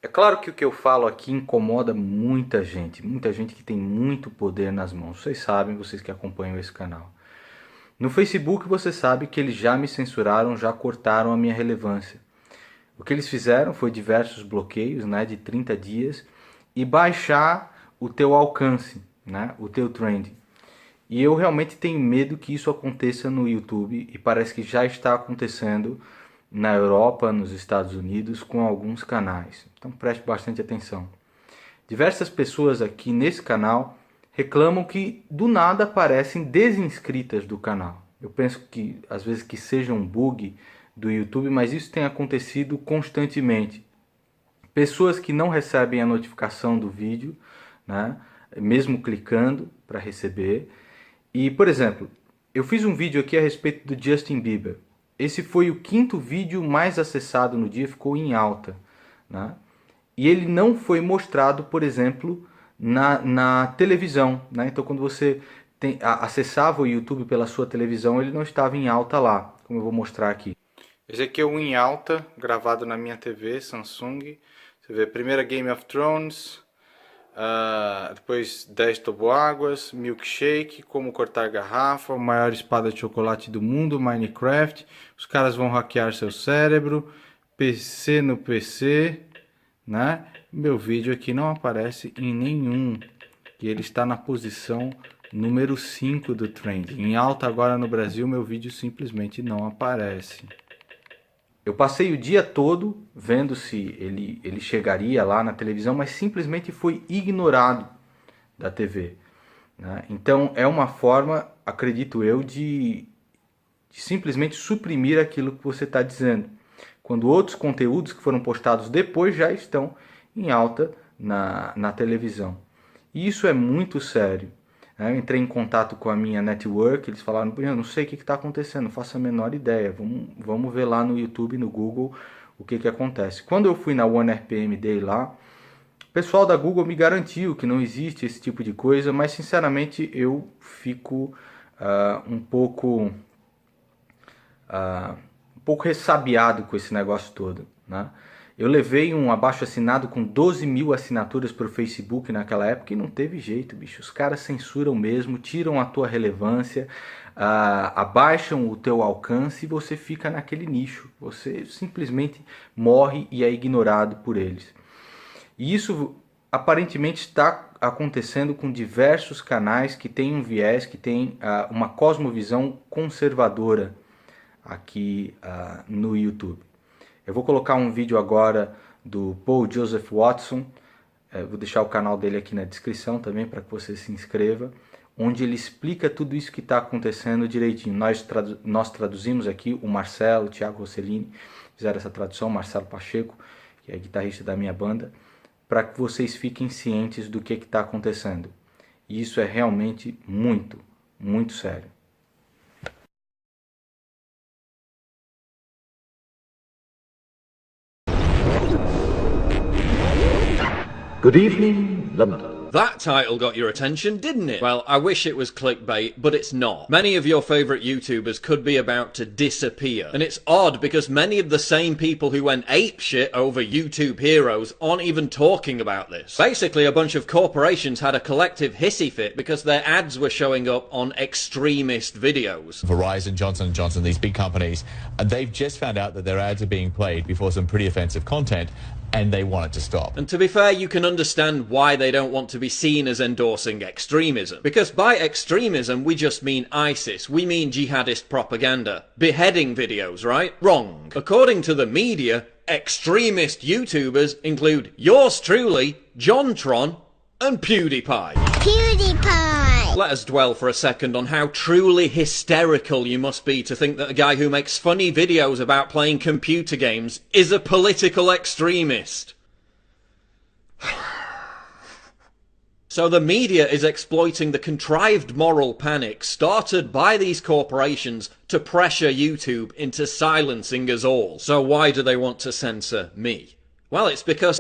É claro que o que eu falo aqui incomoda muita gente que tem muito poder nas mãos. Vocês sabem, vocês que acompanham esse canal. No Facebook você sabe que eles já me censuraram, já cortaram a minha relevância. O que eles fizeram foi diversos bloqueios, né, de 30 dias e baixar o teu alcance, né, o teu trend. E eu realmente tenho medo que isso aconteça no YouTube e parece que já está acontecendo na Europa, nos Estados Unidos, com alguns canais. Então preste bastante atenção. Diversas pessoas aqui nesse canal reclamam que do nada aparecem desinscritas do canal. Eu penso que às vezes que seja um bug do YouTube, mas isso tem acontecido constantemente. Pessoas que não recebem a notificação do vídeo, né, mesmo clicando para receber. E, por exemplo, eu fiz um vídeo aqui a respeito do Justin Bieber. Esse foi o 5º vídeo mais acessado no dia, ficou em alta, né? E ele não foi mostrado, por exemplo, na televisão, né? Então quando você acessava o YouTube pela sua televisão, ele não estava em alta lá, como eu vou mostrar aqui. Esse aqui é o em alta, gravado na minha TV, Samsung. Você vê, primeira Game of Thrones, depois 10 toboáguas, milkshake, como cortar garrafa, maior espada de chocolate do mundo, Minecraft, os caras vão hackear seu cérebro, PC no PC, né? Meu vídeo aqui não aparece em nenhum, e ele está na posição número 5 do trend. Em alta agora no Brasil, meu vídeo simplesmente não aparece. Eu passei o dia todo vendo se ele chegaria lá na televisão, mas simplesmente foi ignorado da TV, né? Então é uma forma, acredito eu, de simplesmente suprimir aquilo que você está dizendo. Quando outros conteúdos que foram postados depois já estão em alta na televisão. E isso é muito sério. Eu entrei em contato com a minha network, eles falaram, não sei o que está acontecendo, não faço a menor ideia, vamos ver lá no YouTube, no Google, o que acontece. Quando eu fui na One RPM Day lá, o pessoal da Google me garantiu que não existe esse tipo de coisa, mas sinceramente eu fico um pouco ressabiado com esse negócio todo, né? Eu levei um abaixo-assinado com 12 mil assinaturas para o Facebook naquela época e não teve jeito, bicho. Os caras censuram mesmo, tiram a tua relevância, abaixam o teu alcance e você fica naquele nicho. Você simplesmente morre e é ignorado por eles. E isso aparentemente está acontecendo com diversos canais que têm um viés, que têm uma cosmovisão conservadora aqui no YouTube. Eu vou colocar um vídeo agora do Paul Joseph Watson, vou deixar o canal dele aqui na descrição também para que você se inscreva, onde ele explica tudo isso que está acontecendo direitinho. Nós traduzimos aqui, o Marcelo, o Thiago Rossellini fizeram essa tradução, Marcelo Pacheco, que é guitarrista da minha banda, para que vocês fiquem cientes do que está acontecendo. E isso é realmente muito, muito sério. Good evening, London. That title got your attention, didn't it? Well, I wish it was clickbait, but it's not. Many of your favourite YouTubers could be about to disappear. And it's odd because many of the same people who went apeshit over YouTube heroes aren't even talking about this. Basically, a bunch of corporations had a collective hissy fit because their ads were showing up on extremist videos. Verizon, Johnson & Johnson, these big companies, they've just found out that their ads are being played before some pretty offensive content, and they want it to stop. And to be fair, you can understand why they don't want to be seen as endorsing extremism. Because by extremism, we just mean ISIS. We mean jihadist propaganda. Beheading videos, right? Wrong. According to the media, extremist YouTubers include yours truly, JonTron, and PewDiePie. PewDiePie! Let us dwell for a second on how truly hysterical you must be to think that a guy who makes funny videos about playing computer games is a political extremist. So the media is exploiting the contrived moral panic started by these corporations to pressure YouTube into silencing us all. So why do they want to censor me? Well, it's because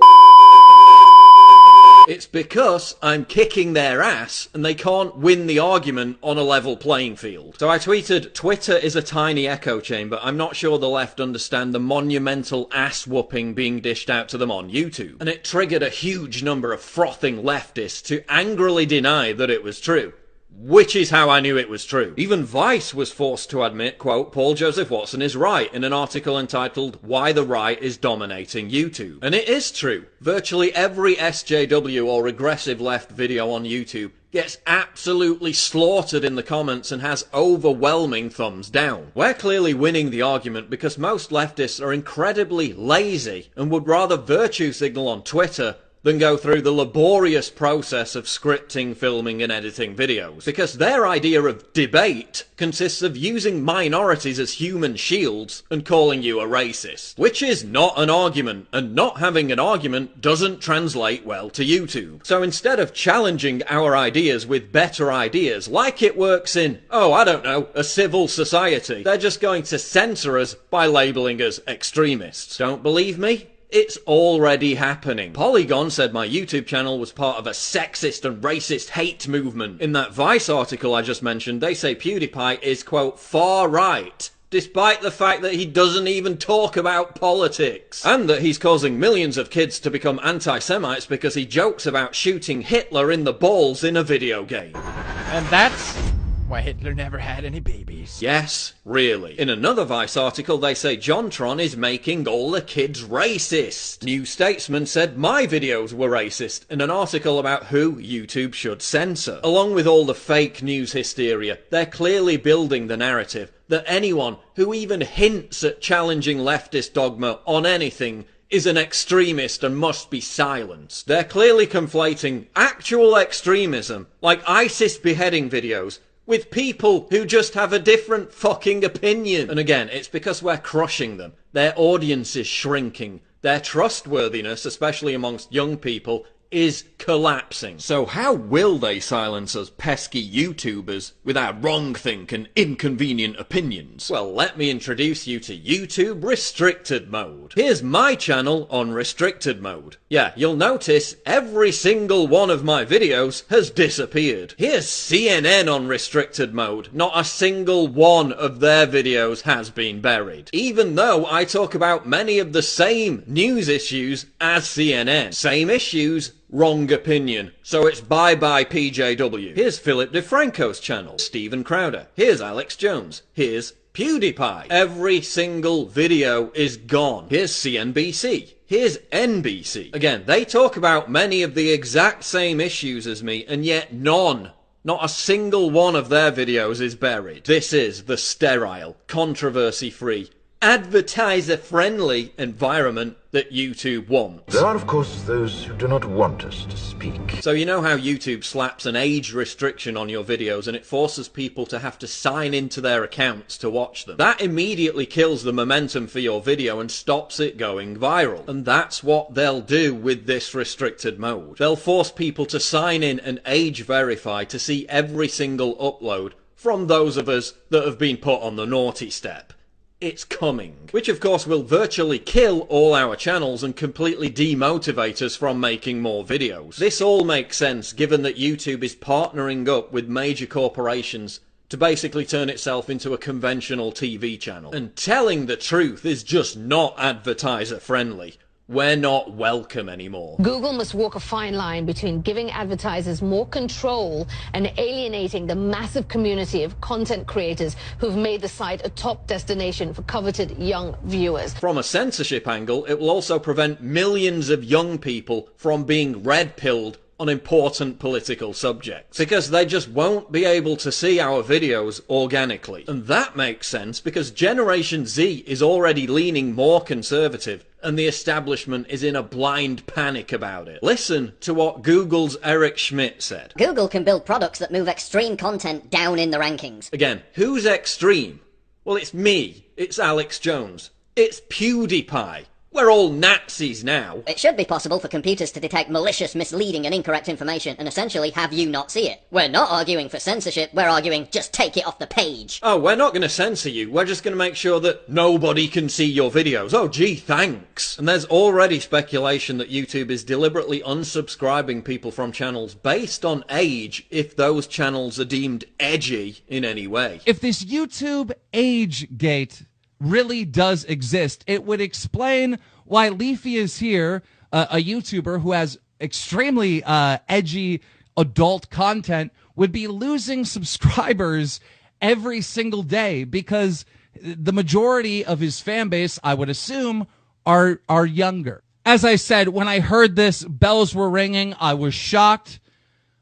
It's because I'm kicking their ass and they can't win the argument on a level playing field. So I tweeted, Twitter is a tiny echo chamber. I'm not sure the left understand the monumental ass whooping being dished out to them on YouTube. And it triggered a huge number of frothing leftists to angrily deny that it was true. Which is how I knew it was true. Even Vice was forced to admit, quote, Paul Joseph Watson is right in an article entitled Why the Right is Dominating YouTube. And it is true. Virtually every SJW or regressive left video on YouTube gets absolutely slaughtered in the comments and has overwhelming thumbs down. We're clearly winning the argument because most leftists are incredibly lazy and would rather virtue signal on Twitter than go through the laborious process of scripting, filming and editing videos. Because their idea of debate consists of using minorities as human shields and calling you a racist. Which is not an argument, and not having an argument doesn't translate well to YouTube. So instead of challenging our ideas with better ideas, like it works in, oh, I don't know, a civil society, they're just going to censor us by labelling us extremists. Don't believe me? It's already happening. Polygon said my YouTube channel was part of a sexist and racist hate movement. In that Vice article I just mentioned, they say PewDiePie is, quote, far right, despite the fact that he doesn't even talk about politics. And that he's causing millions of kids to become anti-Semites because he jokes about shooting Hitler in the balls in a video game. And that's why Hitler never had any babies. Yes, really. In another Vice article, they say JonTron is making all the kids racist. New Statesman said my videos were racist in an article about who YouTube should censor. Along with all the fake news hysteria, they're clearly building the narrative that anyone who even hints at challenging leftist dogma on anything is an extremist and must be silenced. They're clearly conflating actual extremism, like ISIS beheading videos, with people who just have a different fucking opinion. And again, it's because we're crushing them. Their audience is shrinking. Their trustworthiness, especially amongst young people, is collapsing. So how will they silence us pesky YouTubers with our wrong-think and inconvenient opinions? Well, let me introduce you to YouTube Restricted Mode. Here's my channel on Restricted Mode. Yeah, you'll notice every single one of my videos has disappeared. Here's CNN on Restricted Mode. Not a single one of their videos has been buried. Even though I talk about many of the same news issues as CNN. Same issues, wrong opinion. So it's bye-bye PJW. Here's Philip DeFranco's channel. Steven Crowder. Here's Alex Jones. Here's PewDiePie. Every single video is gone. Here's CNBC. Here's NBC. Again, they talk about many of the exact same issues as me, and yet not a single one of their videos is buried. This is the sterile, controversy-free, advertiser-friendly environment that YouTube wants. There are, of course, those who do not want us to speak. So you know how YouTube slaps an age restriction on your videos and it forces people to have to sign into their accounts to watch them? That immediately kills the momentum for your video and stops it going viral. And that's what they'll do with this restricted mode. They'll force people to sign in and age verify to see every single upload from those of us that have been put on the naughty step. It's coming. Which of course will virtually kill all our channels and completely demotivate us from making more videos. This all makes sense given that YouTube is partnering up with major corporations to basically turn itself into a conventional TV channel. And telling the truth is just not advertiser friendly. We're not welcome anymore. Google must walk a fine line between giving advertisers more control and alienating the massive community of content creators who've made the site a top destination for coveted young viewers. From a censorship angle, it will also prevent millions of young people from being red-pilled on important political subjects, because they just won't be able to see our videos organically. And that makes sense because Generation Z is already leaning more conservative and the establishment is in a blind panic about it. Listen to what Google's Eric Schmidt said. Google can build products that move extreme content down in the rankings. Again, who's extreme? Well, it's me. It's Alex Jones. It's PewDiePie. We're all Nazis now. It should be possible for computers to detect malicious, misleading and incorrect information and essentially have you not see it. We're not arguing for censorship, we're arguing just take it off the page. Oh, we're not going to censor you. We're just going to make sure that nobody can see your videos. Oh, gee, thanks. And there's already speculation that YouTube is deliberately unsubscribing people from channels based on age if those channels are deemed edgy in any way. If this YouTube age gate really does exist, it would explain why Leafy is here, a YouTuber who has extremely edgy adult content, would be losing subscribers every single day because the majority of his fan base, I would assume, are younger. As I said, when I heard this, bells were ringing. I was shocked,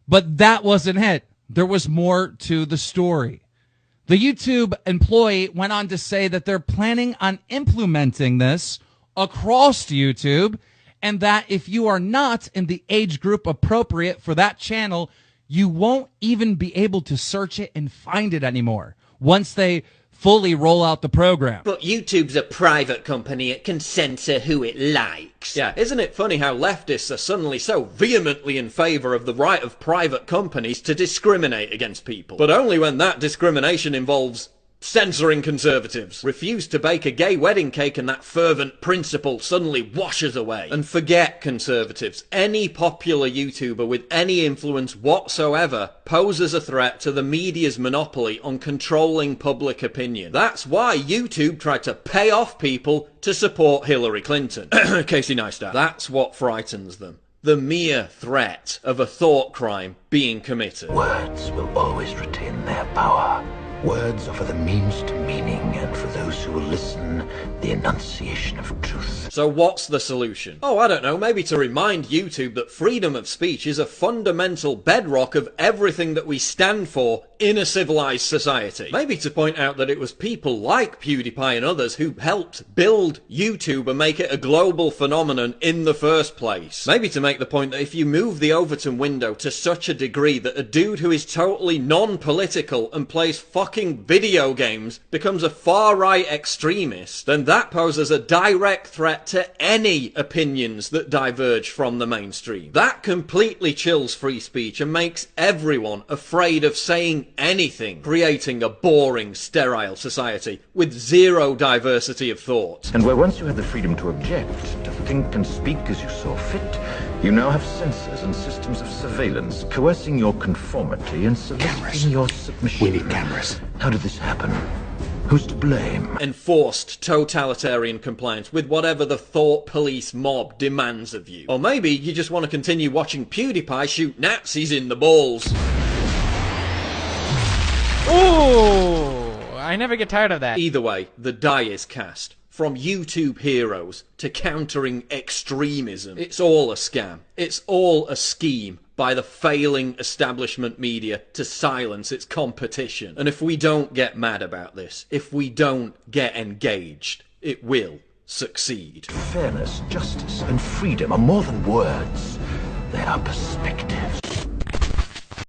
but that wasn't it. There was more to the story. The YouTube employee went on to say that they're planning on implementing this across YouTube, and that if you are not in the age group appropriate for that channel, you won't even be able to search it and find it anymore once they fully roll out the program. But YouTube's a private company, it can censor who it likes. Yeah, isn't it funny how leftists are suddenly so vehemently in favour of the right of private companies to discriminate against people? But only when that discrimination involves censoring conservatives. Refuse to bake a gay wedding cake and that fervent principle suddenly washes away. And forget conservatives. Any popular YouTuber with any influence whatsoever poses a threat to the media's monopoly on controlling public opinion. That's why YouTube tried to pay off people to support Hillary Clinton. Casey Neistat. That's what frightens them. The mere threat of a thought crime being committed. Words will always retain their power. Words offer the means to meaning, and for those who will listen, the enunciation of truth. So what's the solution? Oh, I don't know, maybe to remind YouTube that freedom of speech is a fundamental bedrock of everything that we stand for in a civilized society. Maybe to point out that it was people like PewDiePie and others who helped build YouTube and make it a global phenomenon in the first place. Maybe to make the point that if you move the Overton window to such a degree that a dude who is totally non-political and plays fucking video games becomes a far-right extremist, then that poses a direct threat to any opinions that diverge from the mainstream. That completely chills free speech and makes everyone afraid of saying anything, creating a boring, sterile society with zero diversity of thought. And where once you had the freedom to object, to think and speak as you saw fit, you now have censors and systems of surveillance coercing your conformity and soliciting your submission. We need cameras. How did this happen? Who's to blame? Enforced totalitarian compliance with whatever the thought police mob demands of you. Or maybe you just want to continue watching PewDiePie shoot Nazis in the balls. Ooh, I never get tired of that. Either way, the die is cast. From YouTube heroes to countering extremism, it's all a scam. It's all a scheme by the failing establishment media to silence its competition. And if we don't get mad about this, if we don't get engaged, it will succeed. Fairness, justice, and freedom are more than words. They are perspective.